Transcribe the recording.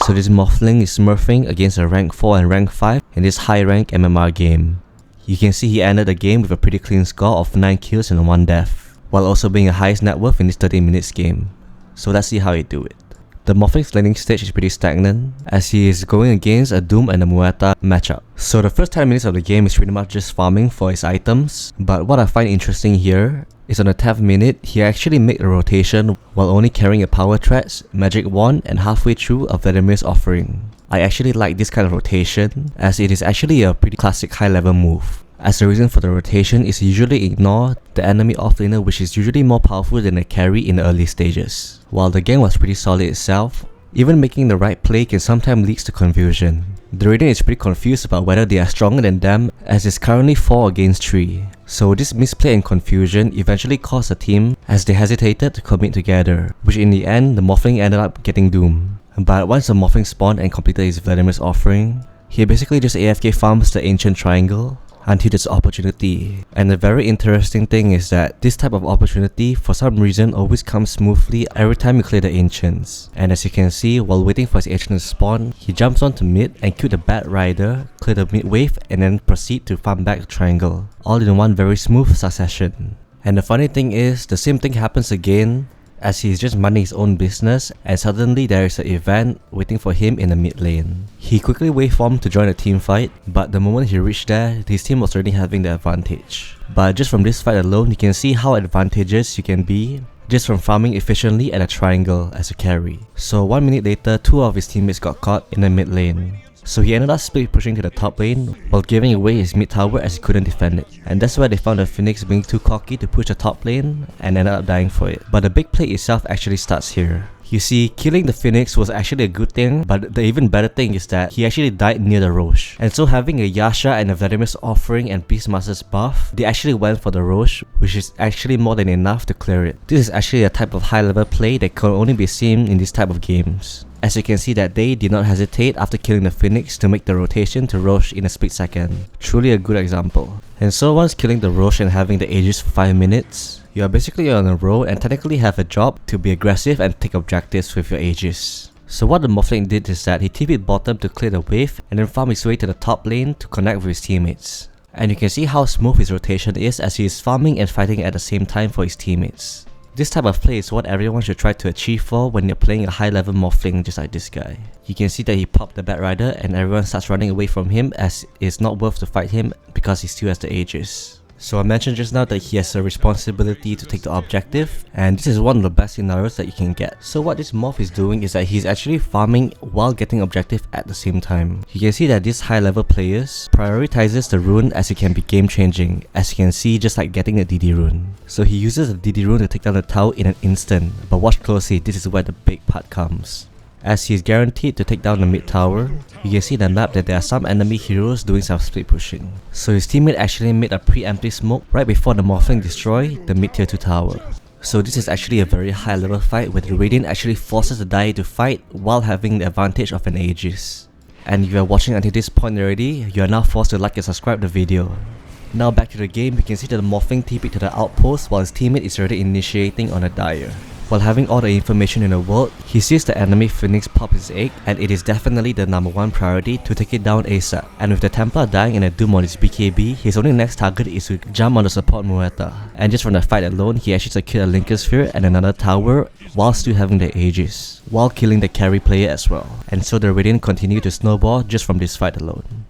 So this Morphling is smurfing against a rank 4 and rank 5 in this high rank MMR game. You can see he ended the game with a pretty clean score of 9 kills and 1 death, while also being the highest net worth in this 30 minutes game. So let's see how he do it. The Morphling's laning stage is pretty stagnant, as he is going against a Doom and a Muerta matchup. So the first 10 minutes of the game is pretty much just farming for his items, but what I find interesting here is on the 10th minute, he actually made a rotation while only carrying a power threats, magic wand, and halfway through a Vladimir's offering. I actually like this kind of rotation, as it is actually a pretty classic high level move. As the reason for the rotation is usually ignore the enemy offlaner, which is usually more powerful than the carry in the early stages. While the game was pretty solid itself, even making the right play can sometimes lead to confusion. The Radiant is pretty confused about whether they are stronger than them, as it's currently 4 against 3. So this misplay and confusion eventually caused the team as they hesitated to commit together, which in the end the Morphling ended up getting Doom. But once the Morphling spawned and completed his Vladimir's offering, he basically just AFK farms the Ancient Triangle until there's opportunity. And the very interesting thing is that this type of opportunity for some reason always comes smoothly every time you clear the Ancients. And as you can see, while waiting for his Ancient to spawn, he jumps onto mid and kill the Bat Rider, clear the mid wave, and then proceed to farm back the triangle, all in one very smooth succession. And the funny thing is, the same thing happens again as he is just minding his own business, and suddenly there is an event waiting for him in the mid lane. He quickly waveformed to join the team fight, but the moment he reached there, his team was already having the advantage. But just from this fight alone, you can see how advantageous you can be just from farming efficiently at a triangle as a carry. So 1 minute later, 2 of his teammates got caught in the mid lane. So he ended up split pushing to the top lane while giving away his mid tower as he couldn't defend it. And that's why they found the Phoenix being too cocky to push the top lane and ended up dying for it. But the big play itself actually starts here. You see, killing the Phoenix was actually a good thing, but the even better thing is that he actually died near the Roche. And so having a Yasha and a Vladimir's offering and Beastmaster's buff, they actually went for the Roche, which is actually more than enough to clear it. This is actually a type of high level play that can only be seen in this type of games. As you can see that they did not hesitate after killing the Phoenix to make the rotation to Roche in a split second. Truly a good example. And so once killing the Roche and having the Aegis for 5 minutes, you are basically on a roll and technically have a job to be aggressive and take objectives with your Aegis. So what the Morphling did is that he TP'd bottom to clear the wave and then farmed his way to the top lane to connect with his teammates. And you can see how smooth his rotation is as he is farming and fighting at the same time for his teammates. This type of play is what everyone should try to achieve for when you're playing a high level Morphling just like this guy. You can see that he popped the Bat Rider and everyone starts running away from him as it's not worth to fight him because he still has the Aegis. So I mentioned just now that he has a responsibility to take the objective, and this is one of the best scenarios that you can get. So what this Morph is doing is that he's actually farming while getting objective at the same time. You can see that this high level players prioritizes the rune as it can be game changing, as you can see just like getting a DD rune. So he uses the DD rune to take down the tower in an instant, but watch closely, this is where the big part comes. As he is guaranteed to take down the mid tower, you can see in the map that there are some enemy heroes doing some split pushing. So his teammate actually made a preemptive smoke right before the Morphling destroyed the mid tier 2 tower. So this is actually a very high level fight where the Radiant actually forces the Dire to fight while having the advantage of an Aegis. And if you are watching until this point already, you are now forced to like and subscribe the video. Now back to the game, you can see that the Morphling TP'd to the outpost while his teammate is already initiating on a Dire. While having all the information in the world, he sees the enemy Phoenix pop his egg, and it is definitely the #1 priority to take it down ASAP. And with the Templar dying and a Doom on his BKB, his only next target is to jump on the support Muerta. And just from the fight alone, he actually secured a Linker Sphere and another tower while still having the Aegis, while killing the carry player as well. And so the Radiant continued to snowball just from this fight alone.